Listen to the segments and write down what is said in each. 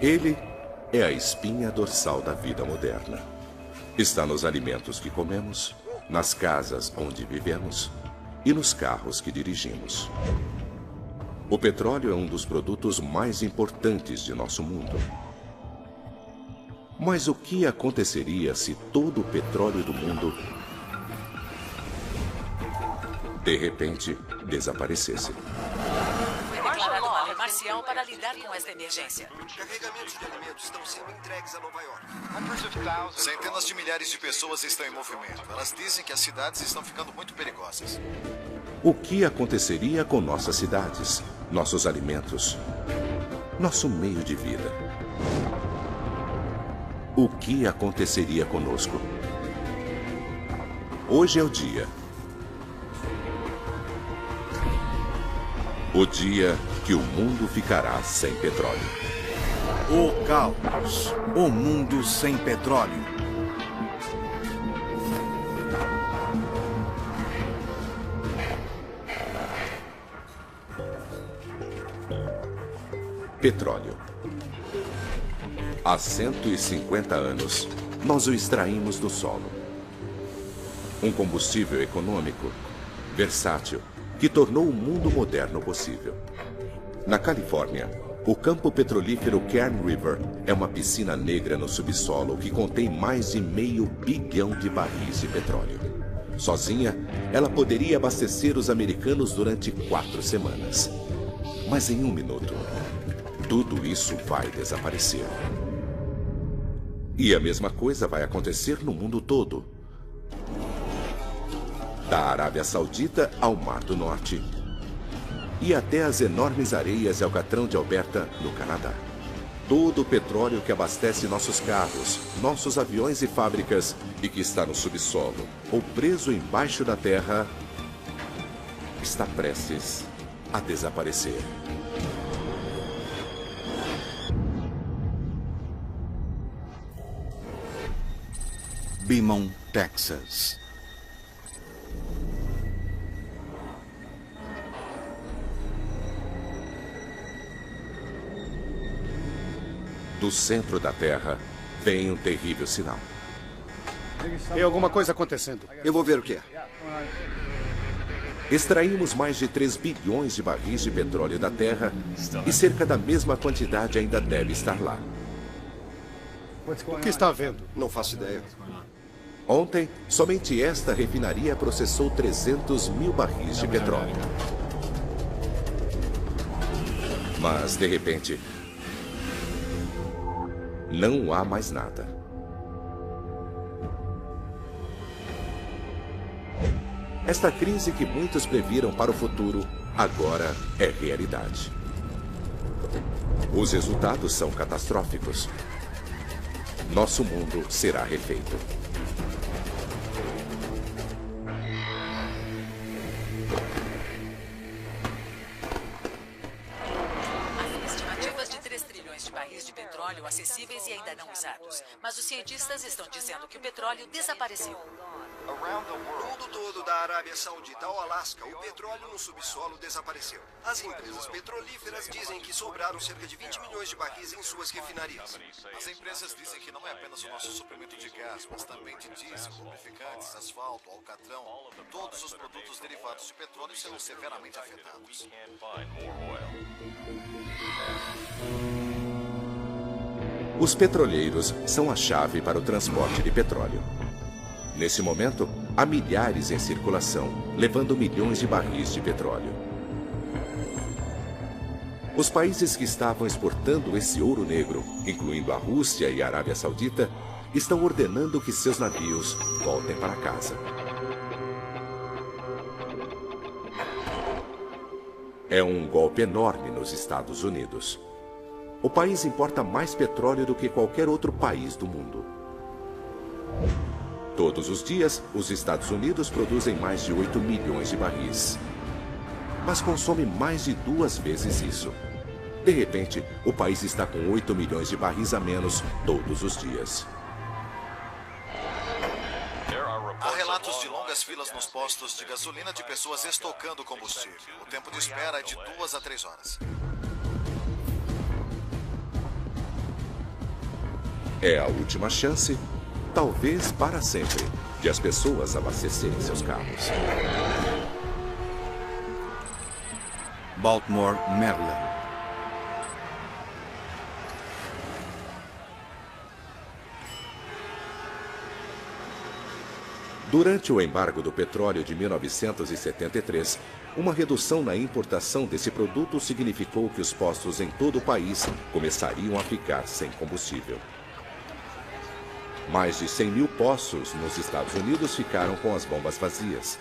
Ele é a espinha dorsal da vida moderna. Está nos alimentos que comemos, nas casas onde vivemos e nos carros que dirigimos. O petróleo é um dos produtos mais importantes de nosso mundo. Mas o que aconteceria se todo o petróleo do mundo, de repente, desaparecesse? Declarado uma marcial para lidar com esta emergência. Carregamentos de alimentos estão sendo entregues a Nova York. Centenas de milhares de pessoas estão em movimento. Elas dizem que as cidades estão ficando muito perigosas. O que aconteceria com nossas cidades, nossos alimentos, nosso meio de vida? O que aconteceria conosco? Hoje é o dia. O dia que o mundo ficará sem petróleo. O caos. O mundo sem petróleo. Petróleo. Há 150 anos, nós o extraímos do solo. Um combustível econômico, versátil, que tornou o mundo moderno possível. Na Califórnia, o campo petrolífero Kern River é uma piscina negra no subsolo que contém mais de 500 bilhão de barris de petróleo. Sozinha, ela poderia abastecer os americanos durante 4 semanas. Mas em 1 minuto, tudo isso vai desaparecer. E a mesma coisa vai acontecer no mundo todo. Da Arábia Saudita ao Mar do Norte e até as enormes areias de Alcatrão de Alberta, no Canadá. Todo o petróleo que abastece nossos carros, nossos aviões e fábricas e que está no subsolo ou preso embaixo da terra está prestes a desaparecer. Beaumont, Texas. Do centro da Terra vem um terrível sinal. Tem alguma coisa acontecendo. Eu vou ver o que é. Extraímos mais de 3 bilhões de barris de petróleo da Terra e cerca da mesma quantidade ainda deve estar lá. O que está havendo? Não faço ideia. Ontem, somente esta refinaria processou 300 mil barris de petróleo. Mas, de repente, não há mais nada. Esta crise que muitos previram para o futuro, agora é realidade. Os resultados são catastróficos. Nosso mundo será refeito. Estimativas de 3 trilhões de barris de petróleo acessíveis e ainda não usados. Mas os cientistas estão dizendo que o petróleo desapareceu. No mundo todo, da Arábia Saudita ao Alasca, o petróleo no subsolo desapareceu. As empresas petrolíferas dizem que sobraram cerca de 20 milhões de barris em suas refinarias. As empresas dizem que não é apenas o nosso suprimento de gás, mas também de diesel, lubrificantes, asfalto, alcatrão. Todos os produtos derivados de petróleo serão severamente afetados. Os petroleiros são a chave para o transporte de petróleo. Nesse momento, há milhares em circulação, levando milhões de barris de petróleo. Os países que estavam exportando esse ouro negro, incluindo a Rússia e a Arábia Saudita, estão ordenando que seus navios voltem para casa. É um golpe enorme nos Estados Unidos. O país importa mais petróleo do que qualquer outro país do mundo. Todos os dias, os Estados Unidos produzem mais de 8 milhões de barris. Mas consome mais de 2 vezes isso. De repente, o país está com 8 milhões de barris a menos todos os dias. Há relatos de longas filas nos postos de gasolina de pessoas estocando combustível. O tempo de espera é de 2 a 3 horas. É a última chance, talvez para sempre, de as pessoas abastecerem seus carros. Baltimore, Maryland. Durante o embargo do petróleo de 1973, uma redução na importação desse produto significou que os postos em todo o país começariam a ficar sem combustível. Mais de 100 mil postos nos Estados Unidos ficaram com as bombas vazias.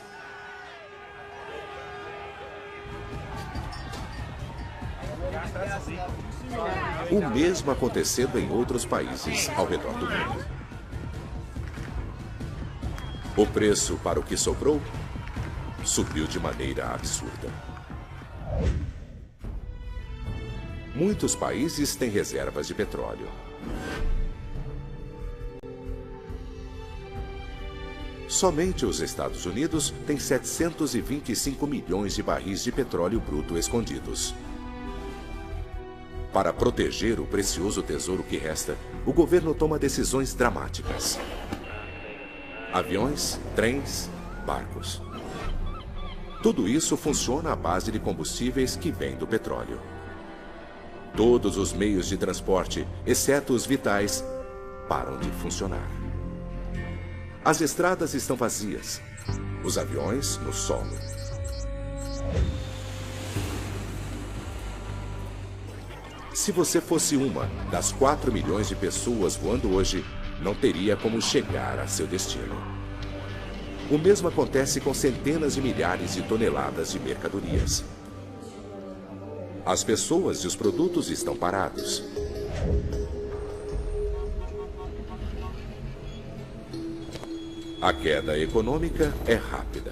O mesmo acontecendo em outros países ao redor do mundo. O preço para o que sobrou subiu de maneira absurda. Muitos países têm reservas de petróleo. Somente os Estados Unidos têm 725 milhões de barris de petróleo bruto escondidos. Para proteger o precioso tesouro que resta, o governo toma decisões dramáticas. Aviões, trens, barcos. Tudo isso funciona à base de combustíveis que vêm do petróleo. Todos os meios de transporte, exceto os vitais, param de funcionar. As estradas estão vazias, os aviões no solo. Se você fosse uma das 4 milhões de pessoas voando hoje, não teria como chegar a seu destino. O mesmo acontece com centenas de milhares de toneladas de mercadorias. As pessoas e os produtos estão parados. A queda econômica é rápida.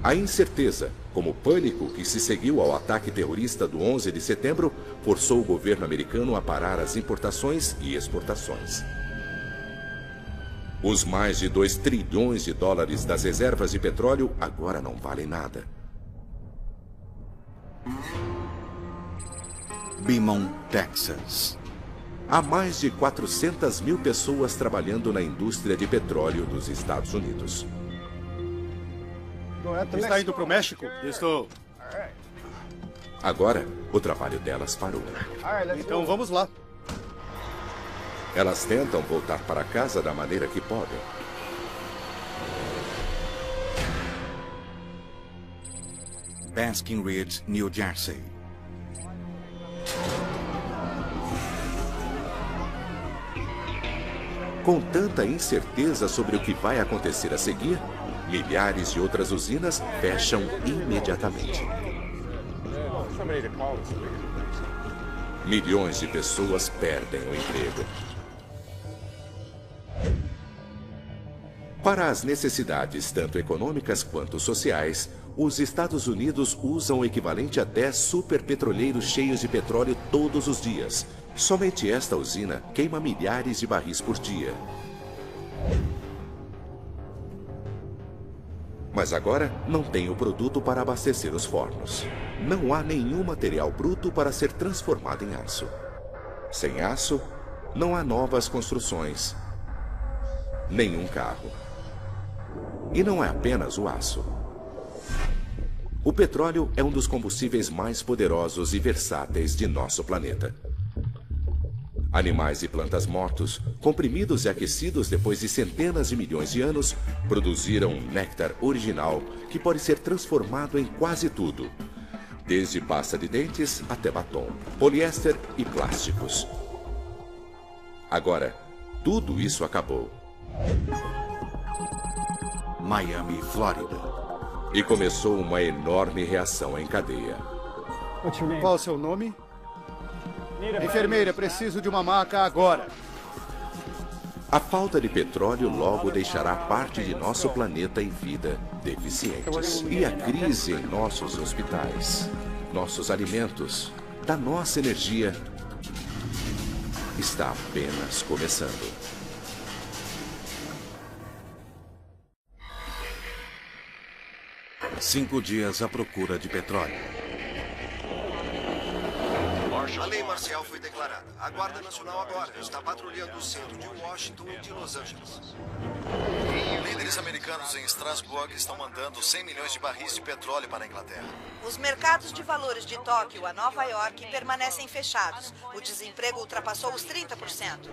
A incerteza, como o pânico que se seguiu ao ataque terrorista do 11 de setembro, forçou o governo americano a parar as importações e exportações. Os mais de 2 trilhões de dólares das reservas de petróleo agora não valem nada. Beaumont, Texas. Há mais de 400 mil pessoas trabalhando na indústria de petróleo dos Estados Unidos. Está indo para o México? Estou. Agora, o trabalho delas parou. Então vamos lá. Elas tentam voltar para casa da maneira que podem. Basking Ridge, New Jersey. Com tanta incerteza sobre o que vai acontecer a seguir, milhares de outras usinas fecham imediatamente. Milhões de pessoas perdem o emprego. Para as necessidades tanto econômicas quanto sociais, os Estados Unidos usam o equivalente a 10 superpetroleiros cheios de petróleo todos os dias. Somente esta usina queima milhares de barris por dia. Mas agora não tem o produto para abastecer os fornos. Não há nenhum material bruto para ser transformado em aço. Sem aço, não há novas construções, nenhum carro. E não é apenas o aço. O petróleo é um dos combustíveis mais poderosos e versáteis de nosso planeta. Animais e plantas mortos, comprimidos e aquecidos depois de centenas de milhões de anos, produziram um néctar original que pode ser transformado em quase tudo, desde pasta de dentes até batom, poliéster e plásticos. Agora, tudo isso acabou. Miami, Flórida. E começou uma enorme reação em cadeia. Qual o seu nome? Enfermeira, preciso de uma maca agora. A falta de petróleo logo deixará parte de nosso planeta e vida deficientes. E a crise em nossos hospitais, nossos alimentos, da nossa energia, está apenas começando. Cinco dias à procura de petróleo. A lei marcial foi declarada. A Guarda Nacional agora está patrulhando o centro de Washington e de Los Angeles. Líderes americanos em Strasbourg estão mandando 100 milhões de barris de petróleo para a Inglaterra. Os mercados de valores de Tóquio a Nova York permanecem fechados. O desemprego ultrapassou os 30%.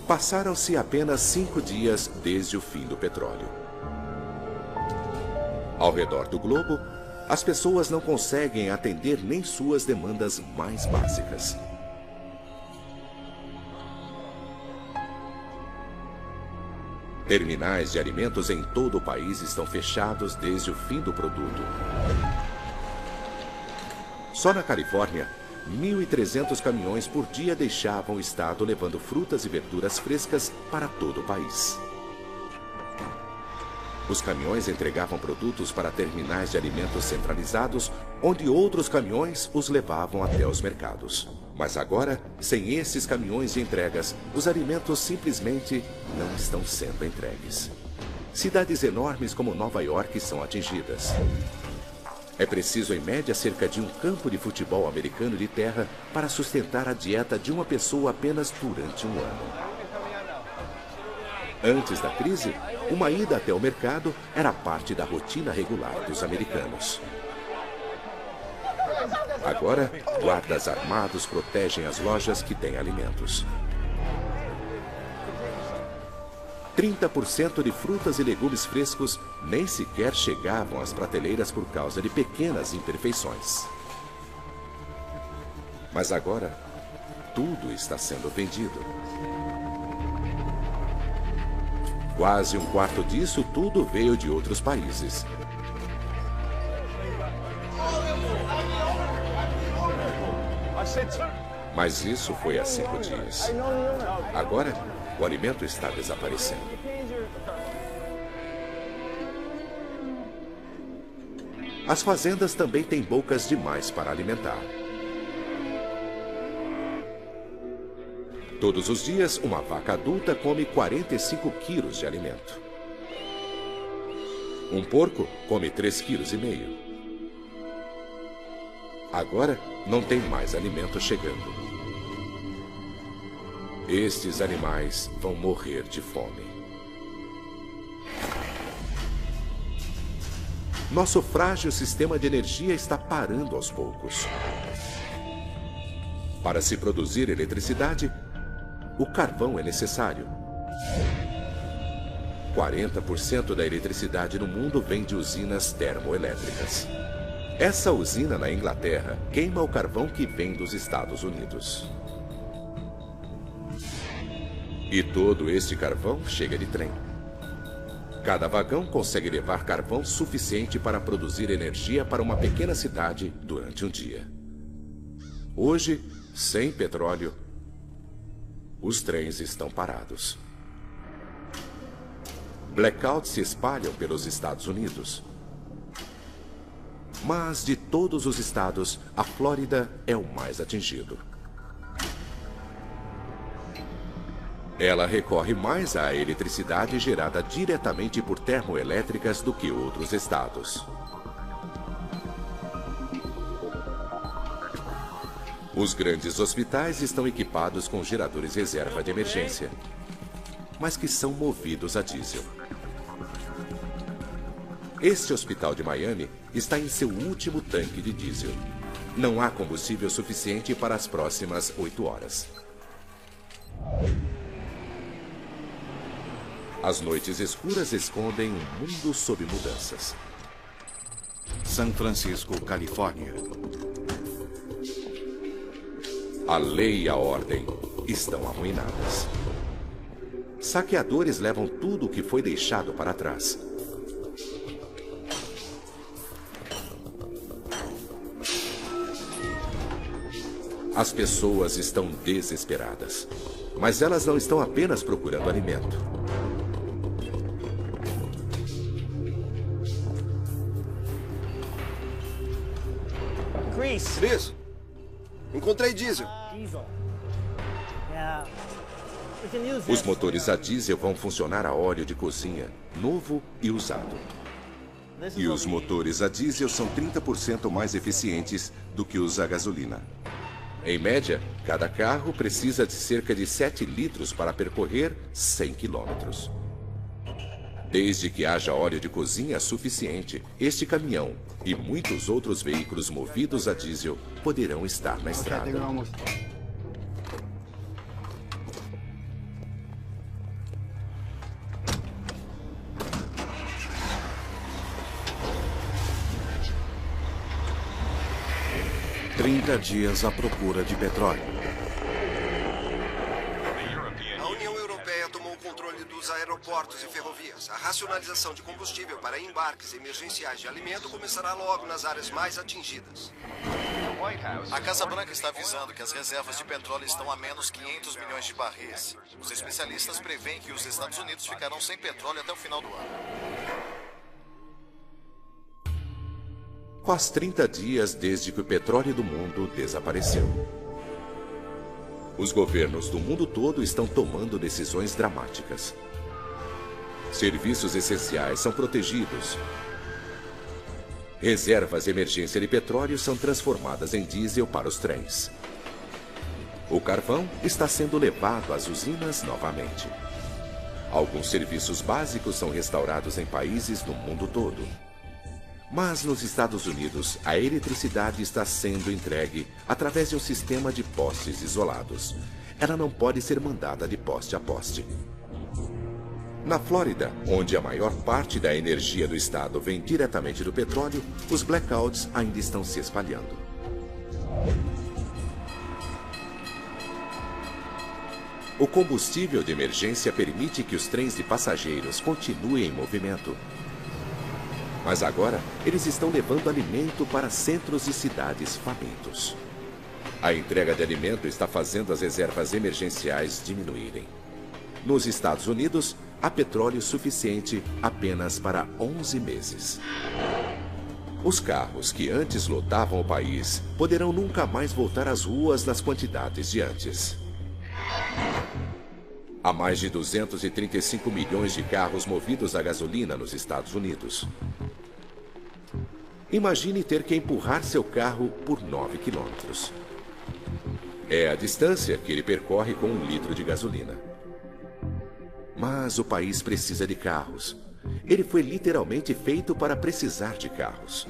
Passaram-se apenas 5 dias desde o fim do petróleo. Ao redor do globo, as pessoas não conseguem atender nem suas demandas mais básicas. Terminais de alimentos em todo o país estão fechados desde o fim do produto. Só na Califórnia, 1.300 caminhões por dia deixavam o estado levando frutas e verduras frescas para todo o país. Os caminhões entregavam produtos para terminais de alimentos centralizados, onde outros caminhões os levavam até os mercados. Mas agora, sem esses caminhões de entregas, os alimentos simplesmente não estão sendo entregues. Cidades enormes como Nova York são atingidas. É preciso, em média, cerca de um campo de futebol americano de terra para sustentar a dieta de uma pessoa apenas durante um ano. Antes da crise, uma ida até o mercado era parte da rotina regular dos americanos. Agora, guardas armados protegem as lojas que têm alimentos. 30% de frutas e legumes frescos nem sequer chegavam às prateleiras por causa de pequenas imperfeições. Mas agora, tudo está sendo vendido. Quase um quarto disso tudo veio de outros países. Mas isso foi há 5 dias. Agora, o alimento está desaparecendo. As fazendas também têm bocas demais para alimentar. Todos os dias, uma vaca adulta come 45 quilos de alimento. Um porco come 3,5 quilos. Agora, não tem mais alimento chegando. Estes animais vão morrer de fome. Nosso frágil sistema de energia está parando aos poucos. Para se produzir eletricidade, o carvão é necessário. 40% da eletricidade no mundo vem de usinas termoelétricas. Essa usina na Inglaterra queima o carvão que vem dos Estados Unidos. E todo este carvão chega de trem. Cada vagão consegue levar carvão suficiente para produzir energia para uma pequena cidade durante um dia. Hoje, sem petróleo, os trens estão parados. Blackouts se espalham pelos Estados Unidos. Mas de todos os estados, a Flórida é o mais atingido. Ela recorre mais à eletricidade gerada diretamente por termoelétricas do que outros estados. Os grandes hospitais estão equipados com geradores reserva de emergência, mas que são movidos a diesel. Este hospital de Miami está em seu último tanque de diesel. Não há combustível suficiente para as próximas 8 horas. As noites escuras escondem um mundo sob mudanças. San Francisco, Califórnia. A lei e a ordem estão arruinadas. Saqueadores levam tudo o que foi deixado para trás. As pessoas estão desesperadas, mas elas não estão apenas procurando alimento. Chris, encontrei diesel. Os motores a diesel vão funcionar a óleo de cozinha, novo e usado. E os motores a diesel são 30% mais eficientes do que os a gasolina. Em média, cada carro precisa de cerca de 7 litros para percorrer 100 quilômetros. Desde que haja óleo de cozinha suficiente, este caminhão e muitos outros veículos movidos a diesel poderão estar na estrada. 30 dias à procura de petróleo. A União Europeia tomou o controle dos aeroportos e ferrovias. A racionalização de combustível para embarques emergenciais de alimento começará logo nas áreas mais atingidas. A Casa Branca está avisando que as reservas de petróleo estão a menos 500 milhões de barris. Os especialistas preveem que os Estados Unidos ficarão sem petróleo até o final do ano. Faz 30 dias desde que o petróleo do mundo desapareceu. Os governos do mundo todo estão tomando decisões dramáticas. Serviços essenciais são protegidos. Reservas de emergência de petróleo são transformadas em diesel para os trens. O carvão está sendo levado às usinas novamente. Alguns serviços básicos são restaurados em países no mundo todo. Mas nos Estados Unidos, a eletricidade está sendo entregue através de um sistema de postes isolados. Ela não pode ser mandada de poste a poste. Na Flórida, onde a maior parte da energia do estado vem diretamente do petróleo, os blackouts ainda estão se espalhando. O combustível de emergência permite que os trens de passageiros continuem em movimento. Mas agora, eles estão levando alimento para centros e cidades famintos. A entrega de alimento está fazendo as reservas emergenciais diminuírem. Nos Estados Unidos, há petróleo suficiente apenas para 11 meses. Os carros que antes lotavam o país poderão nunca mais voltar às ruas nas quantidades de antes. Há mais de 235 milhões de carros movidos a gasolina nos Estados Unidos. Imagine ter que empurrar seu carro por 9 quilômetros. É a distância que ele percorre com 1 litro de gasolina. Mas o país precisa de carros. Ele foi literalmente feito para precisar de carros.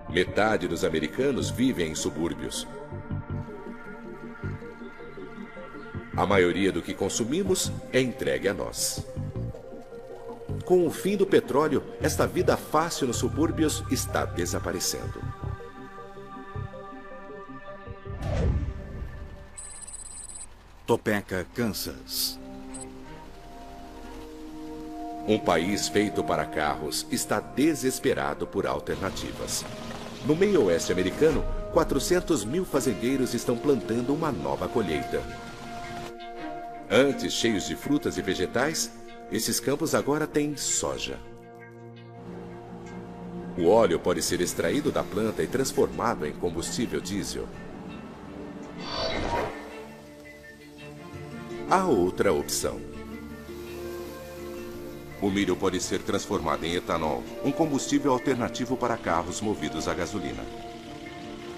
Metade dos americanos vivem em subúrbios. A maioria do que consumimos é entregue a nós. Com o fim do petróleo, esta vida fácil nos subúrbios está desaparecendo. Topeka, Kansas. Um país feito para carros está desesperado por alternativas. No meio oeste americano, 400 mil fazendeiros estão plantando uma nova colheita. Antes cheios de frutas e vegetais, esses campos agora têm soja. O óleo pode ser extraído da planta e transformado em combustível diesel. Há outra opção. O milho pode ser transformado em etanol, um combustível alternativo para carros movidos a gasolina.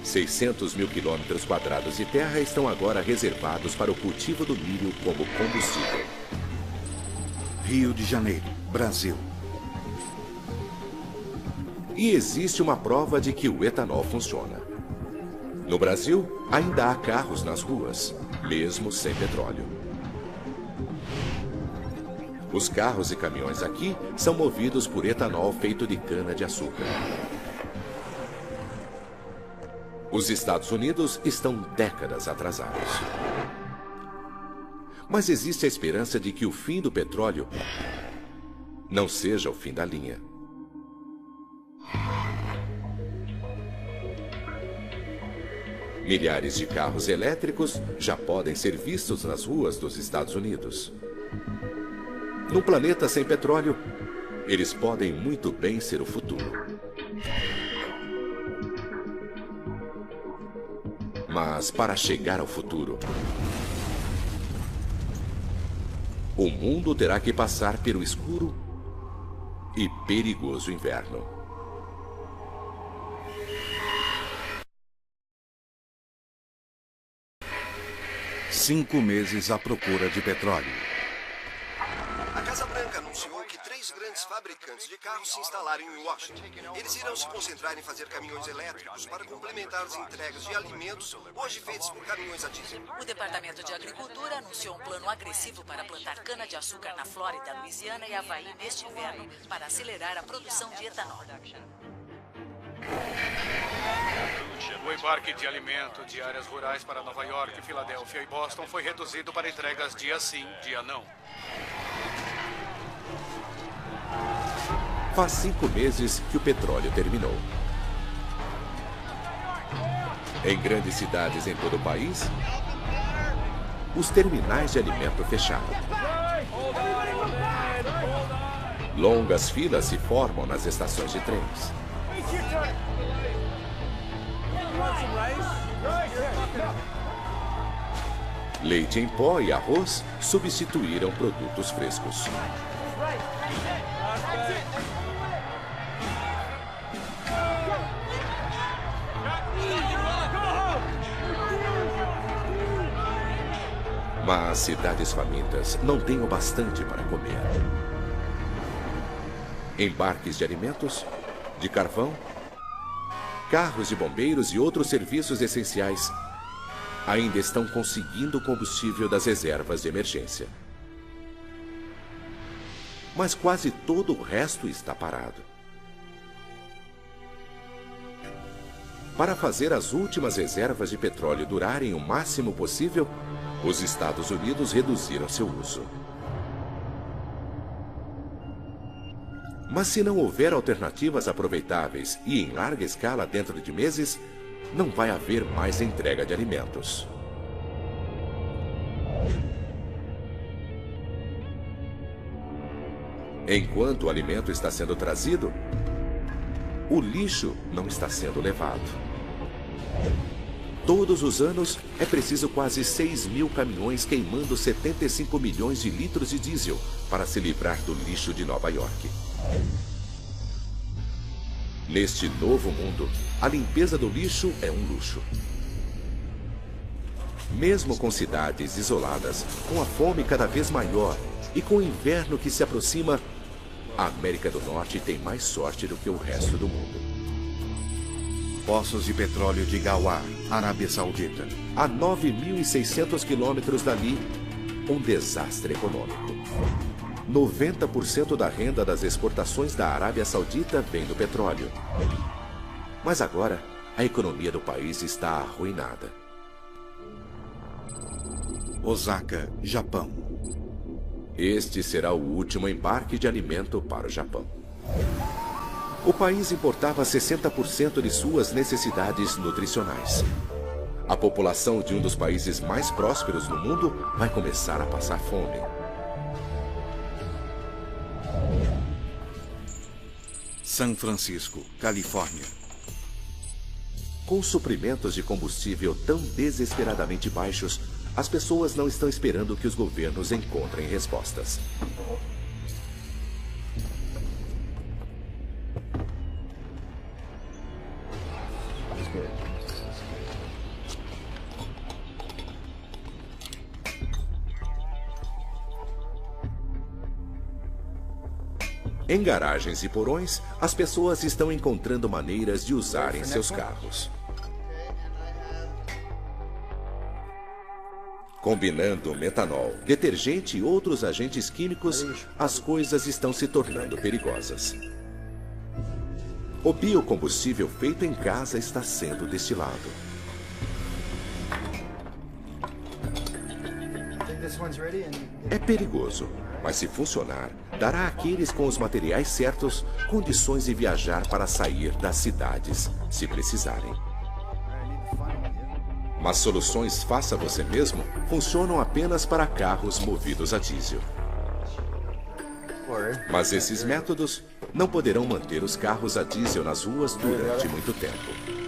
600 mil quilômetros quadrados de terra estão agora reservados para o cultivo do milho como combustível. Rio de Janeiro, Brasil. E existe uma prova de que o etanol funciona. No Brasil, ainda há carros nas ruas, mesmo sem petróleo. Os carros e caminhões aqui são movidos por etanol feito de cana-de-açúcar. Os Estados Unidos estão décadas atrasados. Mas existe a esperança de que o fim do petróleo não seja o fim da linha. Milhares de carros elétricos já podem ser vistos nas ruas dos Estados Unidos. Num planeta sem petróleo, eles podem muito bem ser o futuro. Mas para chegar ao futuro, o mundo terá que passar pelo escuro e perigoso inverno. Cinco meses à procura de petróleo. A Casa Branca anunciou que 3 grandes fabricantes de carros se instalaram em Washington. Eles irão se concentrar em fazer caminhões elétricos para complementar as entregas de alimentos hoje feitos por caminhões a diesel. O Departamento de Agricultura anunciou um plano agressivo para plantar cana-de-açúcar na Flórida, Louisiana e Havaí neste inverno para acelerar a produção de etanol. O embarque de alimento de áreas rurais para Nova York, Filadélfia e Boston foi reduzido para entregas dia sim, dia não. Faz 5 meses que o petróleo terminou. Em grandes cidades em todo o país, os terminais de alimento fecharam. Longas filas se formam nas estações de trens. Leite em pó e arroz substituíram produtos frescos. Mas cidades famintas não têm o bastante para comer. Embarques de alimentos, de carvão, carros de bombeiros e outros serviços essenciais ainda estão conseguindo o combustível das reservas de emergência. Mas quase todo o resto está parado. Para fazer as últimas reservas de petróleo durarem o máximo possível, os Estados Unidos reduziram seu uso. Mas se não houver alternativas aproveitáveis e em larga escala dentro de meses, não vai haver mais entrega de alimentos. Enquanto o alimento está sendo trazido, o lixo não está sendo levado. Todos os anos, é preciso quase 6.000 caminhões queimando 75 milhões de litros de diesel para se livrar do lixo de Nova York. Neste novo mundo, a limpeza do lixo é um luxo. Mesmo com cidades isoladas, com a fome cada vez maior e com o inverno que se aproxima, a América do Norte tem mais sorte do que o resto do mundo. Poços de petróleo de Ghawar, Arábia Saudita. A 9.600 quilômetros dali, um desastre econômico. 90% da renda das exportações da Arábia Saudita vem do petróleo. Mas agora, a economia do país está arruinada. Osaka, Japão. Este será o último embarque de alimento para o Japão. O país importava 60% de suas necessidades nutricionais. A população de um dos países mais prósperos do mundo vai começar a passar fome. São Francisco, Califórnia. Com suprimentos de combustível tão desesperadamente baixos, as pessoas não estão esperando que os governos encontrem respostas. Em garagens e porões, as pessoas estão encontrando maneiras de usarem seus carros. Combinando metanol, detergente e outros agentes químicos, as coisas estão se tornando perigosas. O biocombustível feito em casa está sendo destilado. É perigoso, mas se funcionar, dará àqueles com os materiais certos condições de viajar para sair das cidades, se precisarem. Mas soluções faça você mesmo funcionam apenas para carros movidos a diesel. Mas esses métodos não poderão manter os carros a diesel nas ruas durante muito tempo.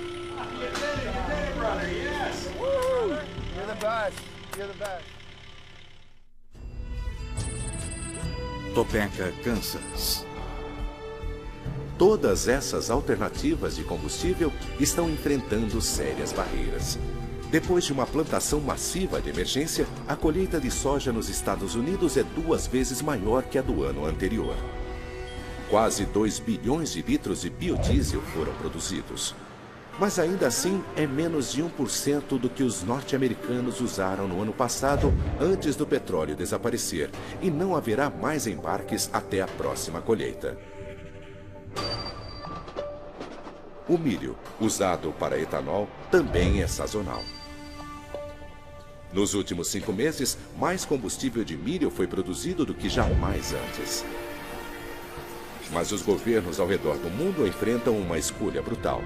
Topeka, Kansas. Todas essas alternativas de combustível estão enfrentando sérias barreiras. Depois de uma plantação massiva de emergência, a colheita de soja nos Estados Unidos é 2 vezes maior que a do ano anterior. Quase 2 bilhões de litros de biodiesel foram produzidos. Mas ainda assim é menos de 1% do que os norte-americanos usaram no ano passado, antes do petróleo desaparecer, e não haverá mais embarques até a próxima colheita. O milho, usado para etanol, também é sazonal. Nos últimos 5 meses, mais combustível de milho foi produzido do que jamais antes. Mas os governos ao redor do mundo enfrentam uma escolha brutal.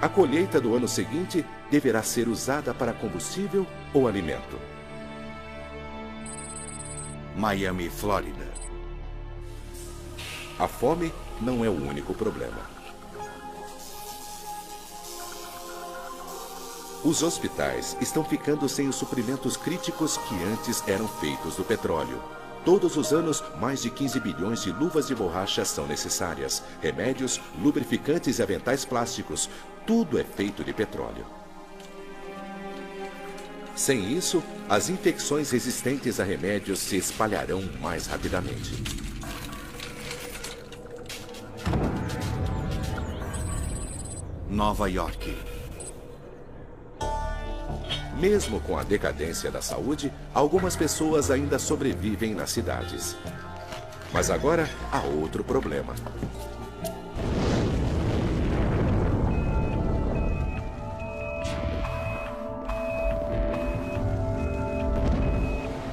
A colheita do ano seguinte deverá ser usada para combustível ou alimento? Miami, Flórida. A fome não é o único problema. Os hospitais estão ficando sem os suprimentos críticos que antes eram feitos do petróleo. Todos os anos, mais de 15 bilhões de luvas de borracha são necessárias. Remédios, lubrificantes e aventais plásticos, tudo é feito de petróleo. Sem isso, as infecções resistentes a remédios se espalharão mais rapidamente. Nova York. Mesmo com a decadência da saúde, algumas pessoas ainda sobrevivem nas cidades. Mas agora há outro problema.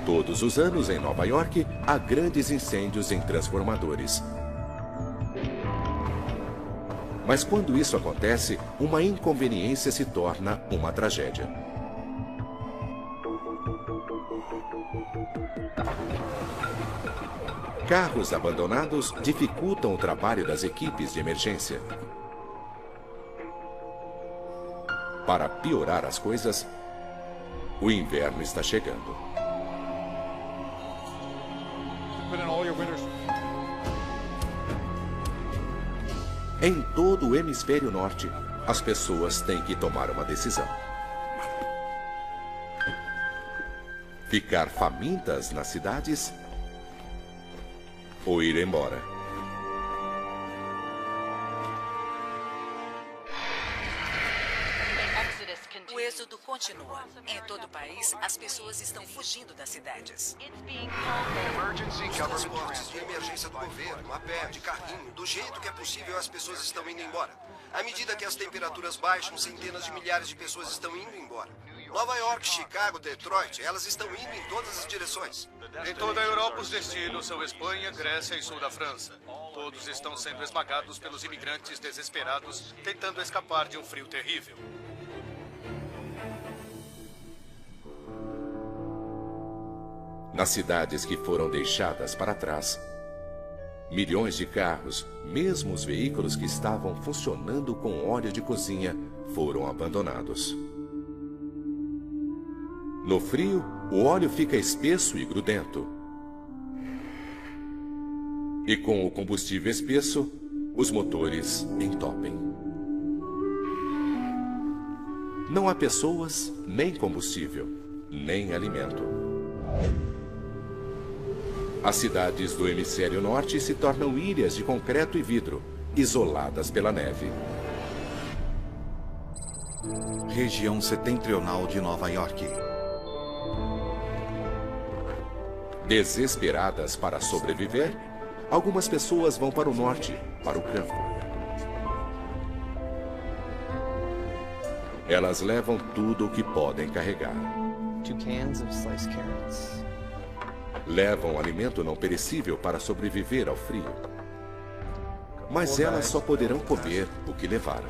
Todos os anos em Nova York, há grandes incêndios em transformadores. Mas quando isso acontece, uma inconveniência se torna uma tragédia. Carros abandonados dificultam o trabalho das equipes de emergência. Para piorar as coisas, o inverno está chegando. Em todo o hemisfério norte, as pessoas têm que tomar uma decisão. Ficar famintas nas cidades ou ir embora? O êxodo continua. Em todo o país, as pessoas estão fugindo das cidades. Os transportes de emergência do governo, a pé, de carrinho, do jeito que é possível, as pessoas estão indo embora. À medida que as temperaturas baixam, centenas de milhares de pessoas estão indo embora. Nova York, Chicago, Detroit, elas estão indo em todas as direções. Em toda a Europa, os destinos são Espanha, Grécia e sul da França. Todos estão sendo esmagados pelos imigrantes desesperados, tentando escapar de um frio terrível. Nas cidades que foram deixadas para trás, milhões de carros, mesmo os veículos que estavam funcionando com óleo de cozinha, foram abandonados. No frio, o óleo fica espesso e grudento. E com o combustível espesso, os motores entopem. Não há pessoas, nem combustível, nem alimento. As cidades do hemisfério norte se tornam ilhas de concreto e vidro, isoladas pela neve. Região setentrional de Nova York. Desesperadas para sobreviver, algumas pessoas vão para o norte, para o campo. Elas levam tudo o que podem carregar. 2 cans of sliced carrots. Levam alimento não perecível para sobreviver ao frio. Mas elas só poderão comer o que levaram.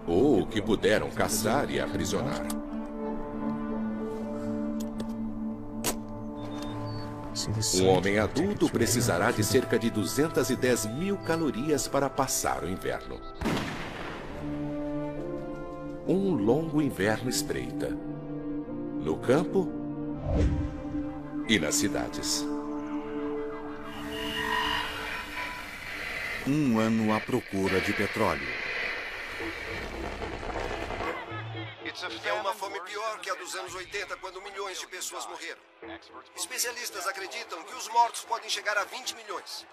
Ou o que puderam caçar e aprisionar. Um homem adulto precisará de cerca de 210 mil calorias para passar o inverno. Um longo inverno espreita. No campo e nas cidades. Um ano à procura de petróleo. É uma fome pior que a dos anos 80, quando milhões de pessoas morreram. Especialistas acreditam que os mortos podem chegar a 20 milhões.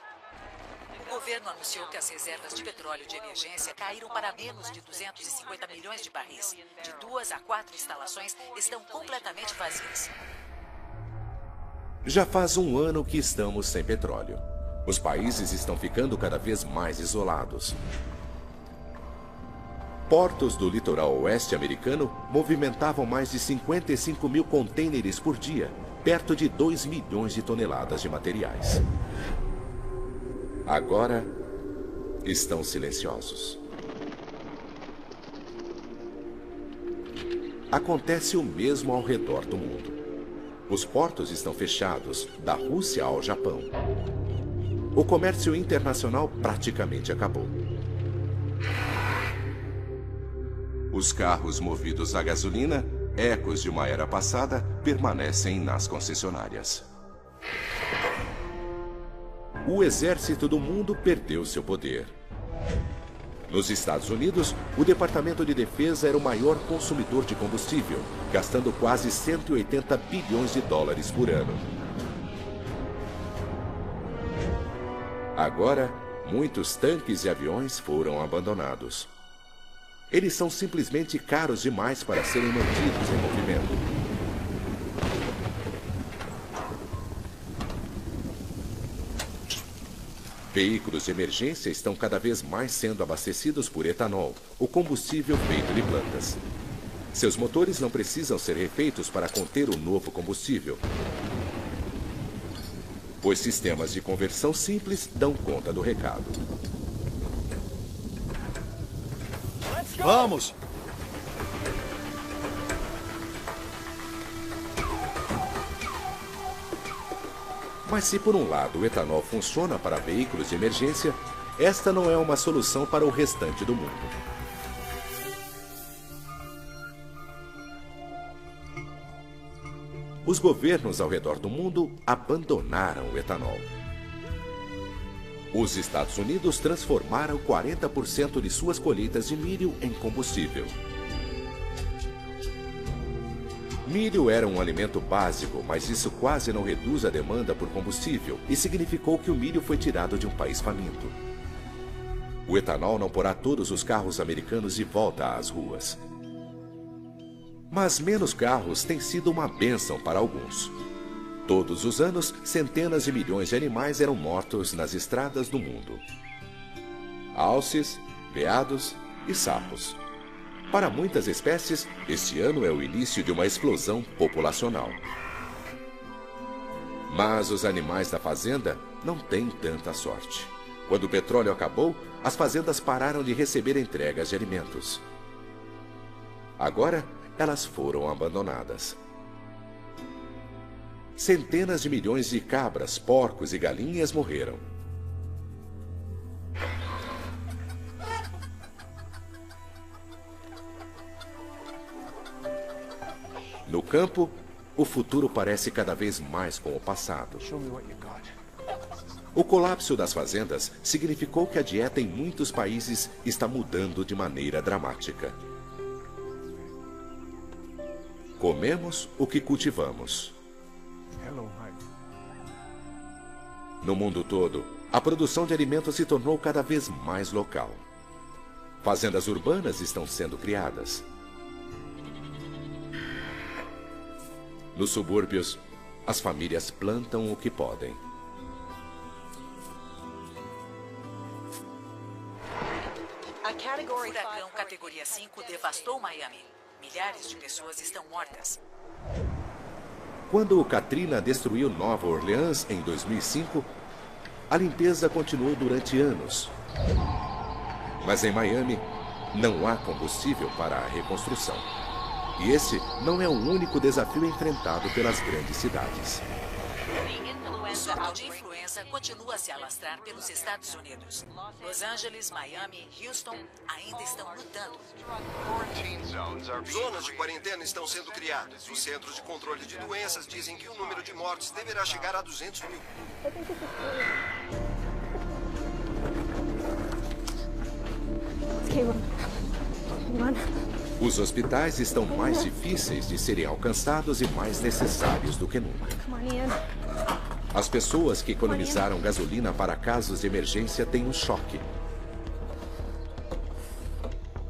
O governo anunciou que as reservas de petróleo de emergência caíram para menos de 250 milhões de barris. De 2 a 4 instalações estão completamente vazias. Já faz um ano que estamos sem petróleo. Os países estão ficando cada vez mais isolados. Portos do litoral oeste americano movimentavam mais de 55 mil contêineres por dia, perto de 2 milhões de toneladas de materiais. Agora, estão silenciosos. Acontece o mesmo ao redor do mundo. Os portos estão fechados, da Rússia ao Japão. O comércio internacional praticamente acabou. Os carros movidos a gasolina, ecos de uma era passada, permanecem nas concessionárias. O exército do mundo perdeu seu poder. Nos Estados Unidos, o Departamento de Defesa era o maior consumidor de combustível, gastando quase 180 bilhões de dólares por ano. Agora, muitos tanques e aviões foram abandonados. Eles são simplesmente caros demais para serem mantidos em movimento. Veículos de emergência estão cada vez mais sendo abastecidos por etanol, o combustível feito de plantas. Seus motores não precisam ser refeitos para conter o novo combustível, pois sistemas de conversão simples dão conta do recado. Vamos! Mas se por um lado o etanol funciona para veículos de emergência, esta não é uma solução para o restante do mundo. Os governos ao redor do mundo abandonaram o etanol. Os Estados Unidos transformaram 40% de suas colheitas de milho em combustível. Milho era um alimento básico, mas isso quase não reduz a demanda por combustível e significou que o milho foi tirado de um país faminto. O etanol não porá todos os carros americanos de volta às ruas. Mas menos carros tem sido uma bênção para alguns. Todos os anos, centenas de milhões de animais eram mortos nas estradas do mundo. Alces, veados e sapos. Para muitas espécies, este ano é o início de uma explosão populacional. Mas os animais da fazenda não têm tanta sorte. Quando o petróleo acabou, as fazendas pararam de receber entregas de alimentos. Agora, elas foram abandonadas. Centenas de milhões de cabras, porcos e galinhas morreram. No campo, o futuro parece cada vez mais com o passado. O colapso das fazendas significou que a dieta em muitos países está mudando de maneira dramática. Comemos o que cultivamos. No mundo todo, a produção de alimentos se tornou cada vez mais local. Fazendas urbanas estão sendo criadas. Nos subúrbios, as famílias plantam o que podem. O furacão categoria 5 devastou Miami. Milhares de pessoas estão mortas. Quando o Katrina destruiu Nova Orleans em 2005, a limpeza continuou durante anos. Mas em Miami, não há combustível para a reconstrução. E esse não é o único desafio enfrentado pelas grandes cidades. O surto de influenza ameaça continua a se alastrar pelos Estados Unidos. Los Angeles, Miami e Houston ainda estão lutando. Zonas de quarentena estão sendo criadas. Os Centros de Controle de Doenças dizem que o número de mortes deverá chegar a 200 mil. Os hospitais estão mais difíceis de serem alcançados e mais necessários do que nunca. As pessoas que economizaram gasolina para casos de emergência têm um choque.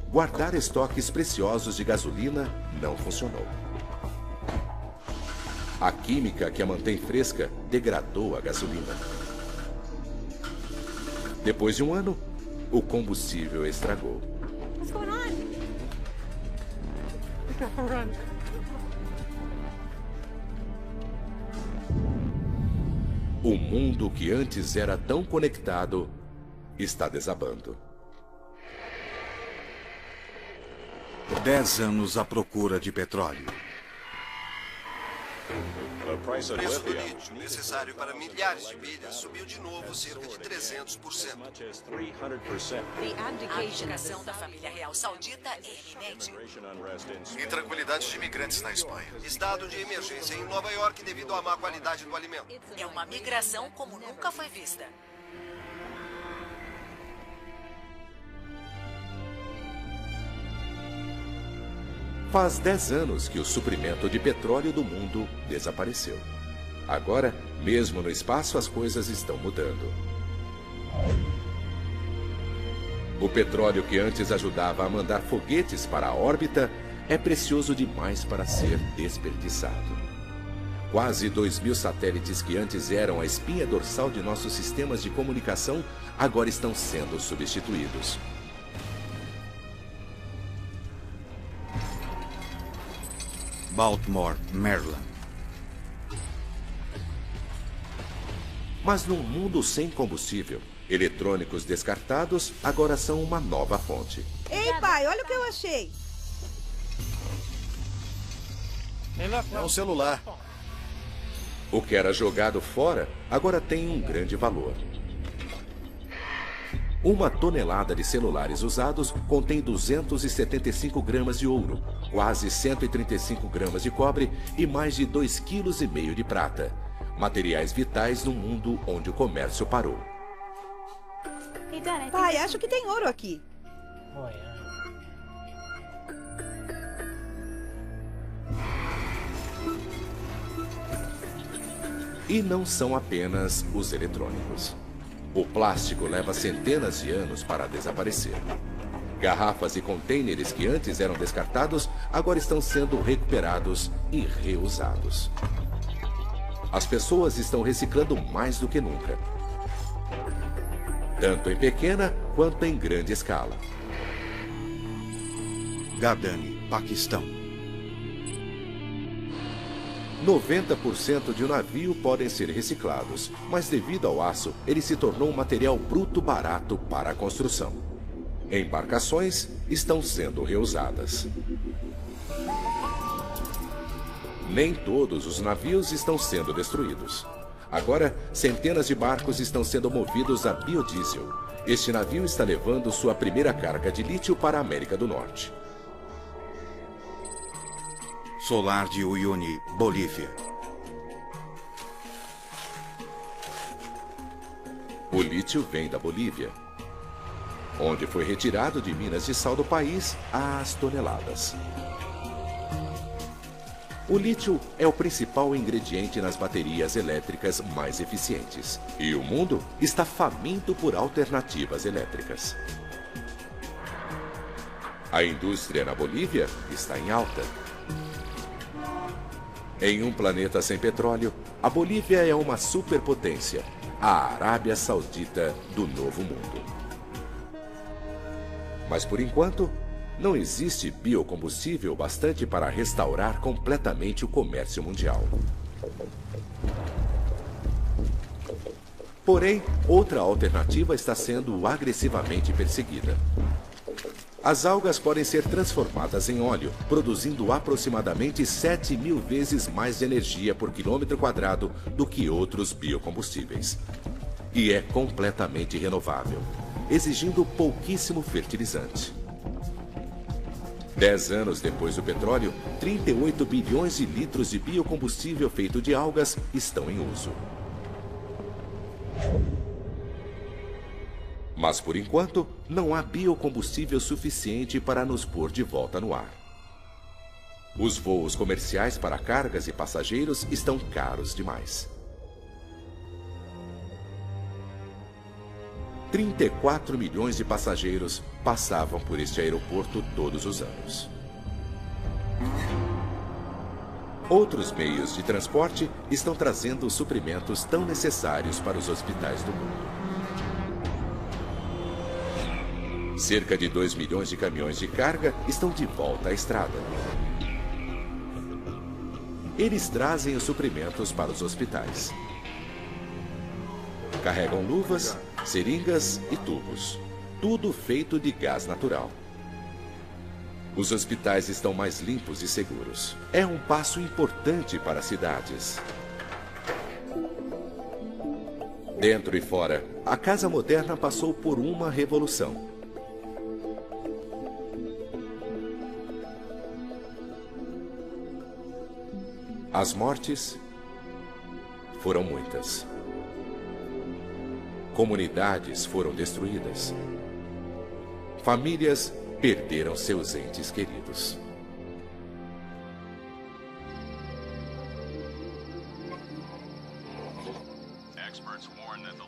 Guardar estoques preciosos de gasolina não funcionou. A química que a mantém fresca degradou a gasolina. Depois de um ano, o combustível estragou. O mundo que antes era tão conectado está desabando. 10 anos à procura de petróleo. O preço do lítio necessário para milhares de pilhas subiu de novo cerca de 300%. A abdicação da família real saudita é iminente. Intranquilidade de imigrantes na Espanha. Estado de emergência em Nova York devido à má qualidade do alimento. É uma migração como nunca foi vista. Faz 10 anos que o suprimento de petróleo do mundo desapareceu. Agora, mesmo no espaço, as coisas estão mudando. O petróleo que antes ajudava a mandar foguetes para a órbita é precioso demais para ser desperdiçado. Quase 2.000 satélites que antes eram a espinha dorsal de nossos sistemas de comunicação agora estão sendo substituídos. Baltimore, Maryland. Mas num mundo sem combustível, eletrônicos descartados agora são uma nova fonte. Ei, pai, olha o que eu achei. É um celular. O que era jogado fora agora tem um grande valor. 1 tonelada de celulares usados contém 275 gramas de ouro, quase 135 gramas de cobre e mais de 2,5 kg de prata. Materiais vitais no mundo onde o comércio parou. Pai, acho que tem ouro aqui. E não são apenas os eletrônicos. O plástico leva centenas de anos para desaparecer. Garrafas e contêineres que antes eram descartados agora estão sendo recuperados e reusados. As pessoas estão reciclando mais do que nunca, tanto em pequena quanto em grande escala. Gardani, Paquistão. 90% de um navio podem ser reciclados, mas devido ao aço, ele se tornou um material bruto barato para a construção. Embarcações estão sendo reusadas. Nem todos os navios estão sendo destruídos. Agora, centenas de barcos estão sendo movidos a biodiesel. Este navio está levando sua primeira carga de lítio para a América do Norte. Solar de Uyuni, Bolívia. O lítio vem da Bolívia, onde foi retirado de minas de sal do país às toneladas. O lítio é o principal ingrediente nas baterias elétricas mais eficientes. E o mundo está faminto por alternativas elétricas. A indústria na Bolívia está em alta. Em um planeta sem petróleo, a Bolívia é uma superpotência, a Arábia Saudita do Novo Mundo. Mas por enquanto, não existe biocombustível bastante para restaurar completamente o comércio mundial. Porém, outra alternativa está sendo agressivamente perseguida. As algas podem ser transformadas em óleo, produzindo aproximadamente 7.000 vezes mais energia por quilômetro quadrado do que outros biocombustíveis. e é completamente renovável, exigindo pouquíssimo fertilizante. 10 anos depois do petróleo, 38 bilhões de litros de biocombustível feito de algas estão em uso. Mas, por enquanto, não há biocombustível suficiente para nos pôr de volta no ar. Os voos comerciais para cargas e passageiros estão caros demais. 34 milhões de passageiros passavam por este aeroporto todos os anos. Outros meios de transporte estão trazendo os suprimentos tão necessários para os hospitais do mundo. Cerca de 2 milhões de caminhões de carga estão de volta à estrada. Eles trazem os suprimentos para os hospitais. Carregam luvas, seringas e tubos, tudo feito de gás natural. Os hospitais estão mais limpos e seguros. É um passo importante para as cidades. Dentro e fora, a casa moderna passou por uma revolução. As mortes foram muitas. Comunidades foram destruídas. Famílias perderam seus entes queridos.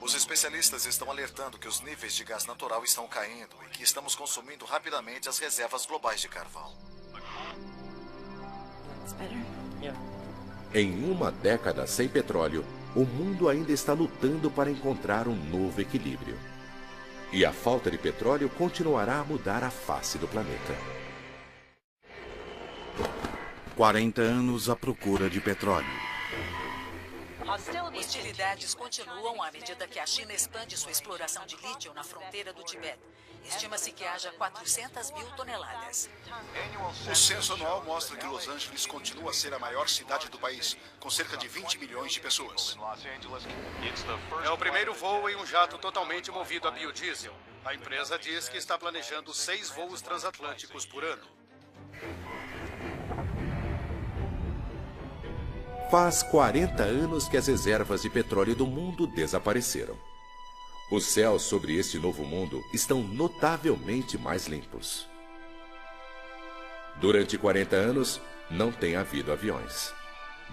Os especialistas estão alertando que os níveis de gás natural estão caindo e que estamos consumindo rapidamente as reservas globais de carvão. Em uma década sem petróleo, o mundo ainda está lutando para encontrar um novo equilíbrio. E a falta de petróleo continuará a mudar a face do planeta. 40 anos à procura de petróleo. Hostilidades continuam à medida que a China expande sua exploração de lítio na fronteira do Tibete. Estima-se que haja 400 mil toneladas. O censo anual mostra que Los Angeles continua a ser a maior cidade do país, com cerca de 20 milhões de pessoas. É o primeiro voo em um jato totalmente movido a biodiesel. A empresa diz que está planejando 6 voos transatlânticos por ano. Faz 40 anos que as reservas de petróleo do mundo desapareceram. Os céus sobre este novo mundo estão notavelmente mais limpos. Durante 40 anos, não tem havido aviões.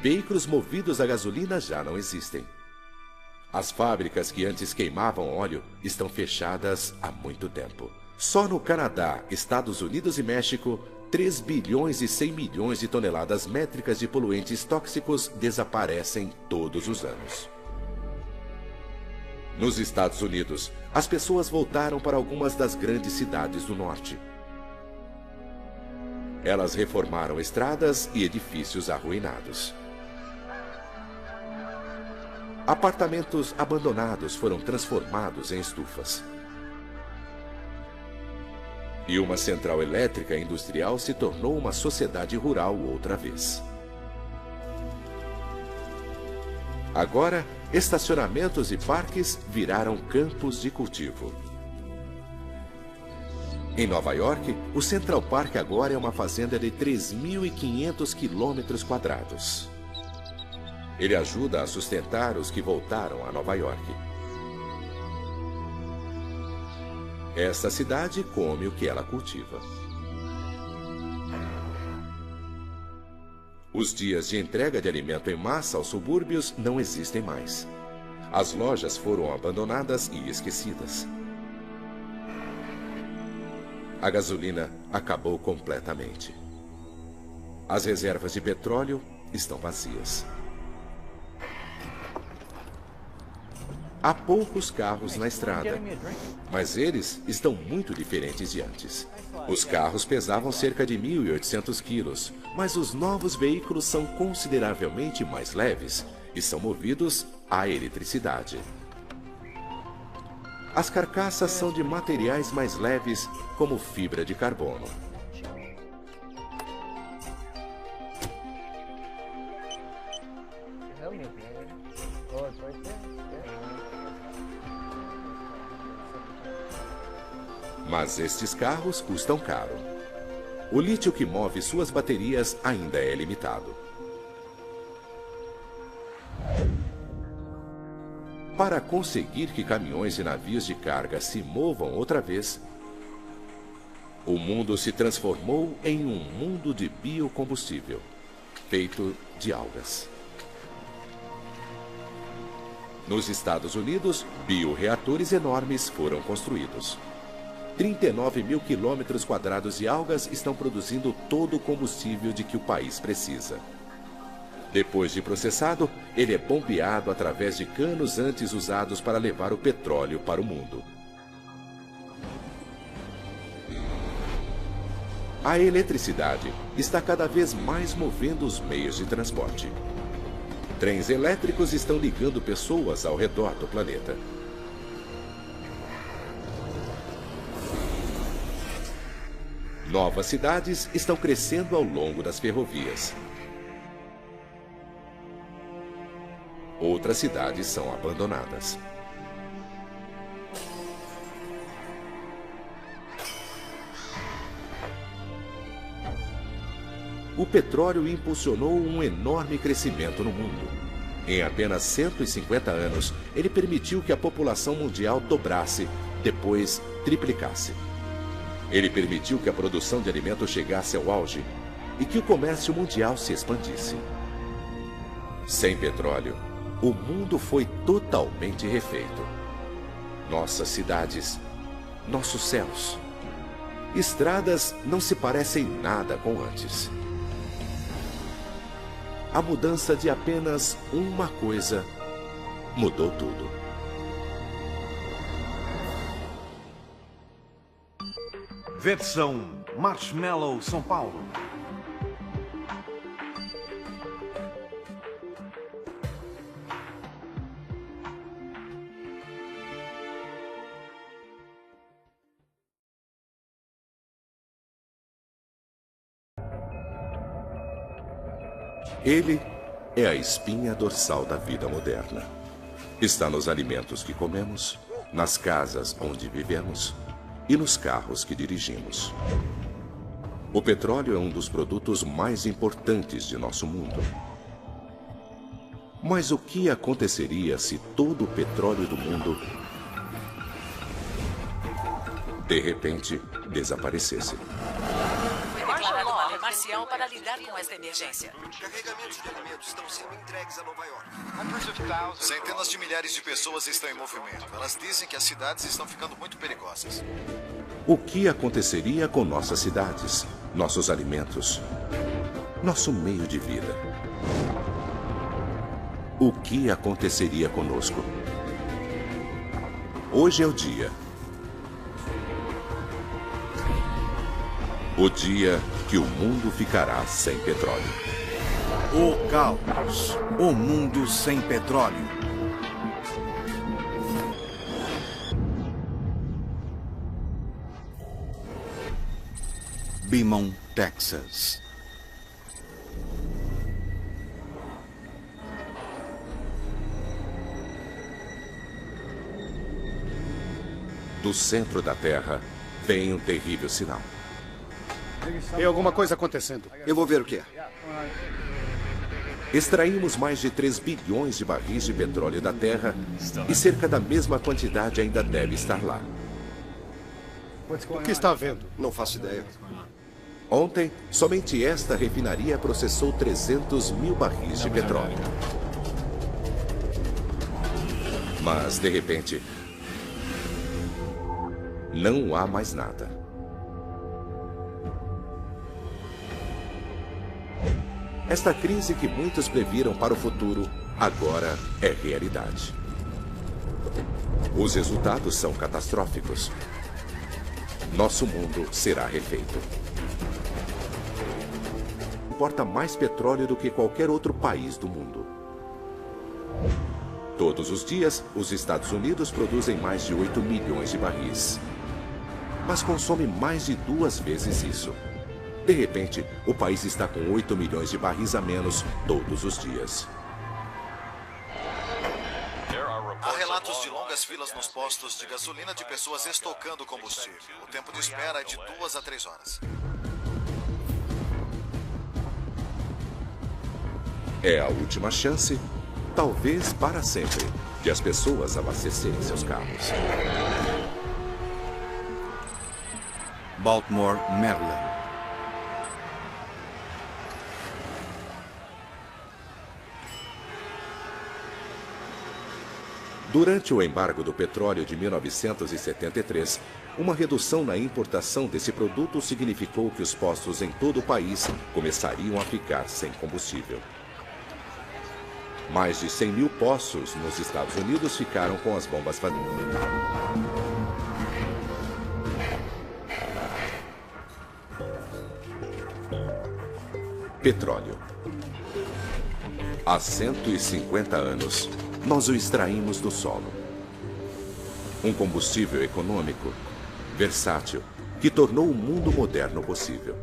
Veículos movidos a gasolina já não existem. As fábricas que antes queimavam óleo estão fechadas há muito tempo. Só no Canadá, Estados Unidos e México, 3 bilhões e 100 milhões de toneladas métricas de poluentes tóxicos desaparecem todos os anos. Nos Estados Unidos, as pessoas voltaram para algumas das grandes cidades do norte. Elas reformaram estradas e edifícios arruinados. Apartamentos abandonados foram transformados em estufas. E uma central elétrica industrial se tornou uma sociedade rural outra vez. Agora, estacionamentos e parques viraram campos de cultivo. Em Nova York, o Central Park agora é uma fazenda de 3.500 quilômetros quadrados. Ele ajuda a sustentar os que voltaram a Nova York. Esta cidade come o que ela cultiva. Os dias de entrega de alimento em massa aos subúrbios não existem mais. As lojas foram abandonadas e esquecidas. A gasolina acabou completamente. As reservas de petróleo estão vazias. Há poucos carros na estrada, mas eles estão muito diferentes de antes. Os carros pesavam cerca de 1.800 quilos, mas os novos veículos são consideravelmente mais leves e são movidos à eletricidade. As carcaças são de materiais mais leves, como fibra de carbono. Mas estes carros custam caro. O lítio que move suas baterias ainda é limitado. Para conseguir que caminhões e navios de carga se movam outra vez, o mundo se transformou em um mundo de biocombustível, feito de algas. Nos Estados Unidos, bioreatores enormes foram construídos. 39 mil quilômetros quadrados de algas estão produzindo todo o combustível de que o país precisa. Depois de processado, ele é bombeado através de canos antes usados para levar o petróleo para o mundo. A eletricidade está cada vez mais movendo os meios de transporte. Trens elétricos estão ligando pessoas ao redor do planeta. Novas cidades estão crescendo ao longo das ferrovias. Outras cidades são abandonadas. O petróleo impulsionou um enorme crescimento no mundo. Em apenas 150 anos, ele permitiu que a população mundial dobrasse, depois triplicasse. Ele permitiu que a produção de alimentos chegasse ao auge e que o comércio mundial se expandisse. Sem petróleo, o mundo foi totalmente refeito. Nossas cidades, nossos céus, estradas não se parecem nada com antes. A mudança de apenas uma coisa mudou tudo. Versão Marshmallow São Paulo. Ele é a espinha dorsal da vida moderna. Está nos alimentos que comemos, nas casas onde vivemos e nos carros que dirigimos. O petróleo é um dos produtos mais importantes de nosso mundo. Mas o que aconteceria se todo o petróleo do mundo, de repente, desaparecesse? Marcial para lidar com esta emergência. Carregamentos de alimentos estão sendo entregues a Nova York. Centenas de milhares de pessoas estão em movimento. Elas dizem que as cidades estão ficando muito perigosas. O que aconteceria com nossas cidades, nossos alimentos, nosso meio de vida? O que aconteceria conosco? Hoje é o dia. O dia que o mundo ficará sem petróleo. O caos. O mundo sem petróleo. Beaumont, Texas. Do centro da Terra vem um terrível sinal. Tem alguma coisa acontecendo. Eu vou ver o que é. Extraímos mais de 3 bilhões de barris de petróleo da Terra e cerca da mesma quantidade ainda deve estar lá. O que está havendo? Não faço ideia. Ontem, somente esta refinaria processou 300 mil barris de petróleo. Mas, de repente, não há mais nada. Esta crise que muitos previram para o futuro, agora é realidade. Os resultados são catastróficos. Nosso mundo será refeito. Importa mais petróleo do que qualquer outro país do mundo. Todos os dias, os Estados Unidos produzem mais de 8 milhões de barris. Mas consome mais de 2 vezes isso. De repente, o país está com 8 milhões de barris a menos todos os dias. Há relatos de longas longas filas nos postos de gasolina de pessoas estocando combustível. O tempo de espera é de 2 a 3 horas. É a última chance, talvez para sempre, de as pessoas abastecerem seus carros. Baltimore, Maryland. Durante o embargo do petróleo de 1973, uma redução na importação desse produto significou que os postos em todo o país começariam a ficar sem combustível. Mais de 100 mil poços nos Estados Unidos ficaram com as bombas vazias. Petróleo. Há 150 anos, nós o extraímos do solo. Um combustível econômico, versátil, que tornou o mundo moderno possível.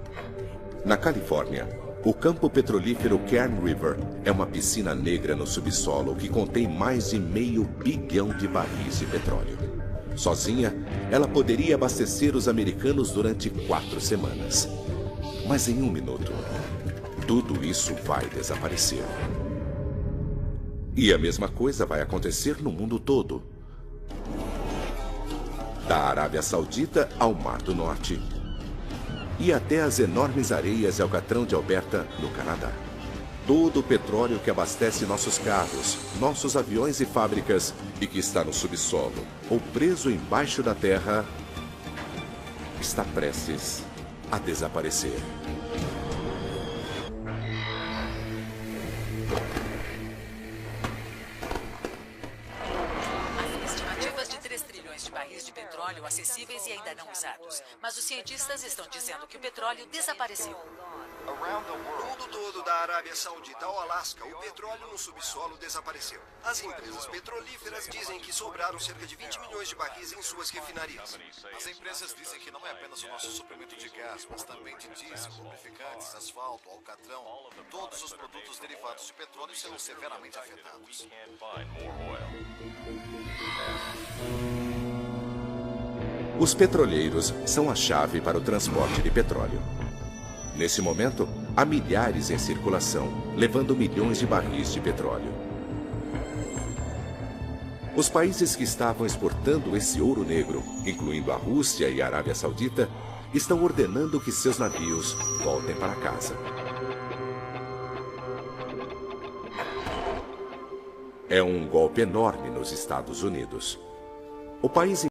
Na Califórnia, o campo petrolífero Kern River é uma piscina negra no subsolo que contém mais de 500 bilhão de barris de petróleo. Sozinha, ela poderia abastecer os americanos durante 4 semanas. Mas em 1 minuto, tudo isso vai desaparecer. E a mesma coisa vai acontecer no mundo todo. Da Arábia Saudita ao Mar do Norte. E até as enormes areias de Alcatrão de Alberta, no Canadá. Todo o petróleo que abastece nossos carros, nossos aviões e fábricas e que está no subsolo ou preso embaixo da terra, está prestes a desaparecer. Barris de petróleo acessíveis e ainda não usados. Mas os cientistas estão dizendo que o petróleo desapareceu. No mundo todo, da Arábia Saudita ao Alasca, o petróleo no subsolo desapareceu. As empresas petrolíferas dizem que sobraram cerca de 20 milhões de barris em suas refinarias. As empresas dizem que não é apenas o nosso suprimento de gás, mas também de diesel, lubrificantes, asfalto, alcatrão. Todos os produtos derivados de petróleo serão severamente afetados. Os petroleiros são a chave para o transporte de petróleo. Nesse momento, há milhares em circulação, levando milhões de barris de petróleo. Os países que estavam exportando esse ouro negro, incluindo a Rússia e a Arábia Saudita, estão ordenando que seus navios voltem para casa. É um golpe enorme nos Estados Unidos. O país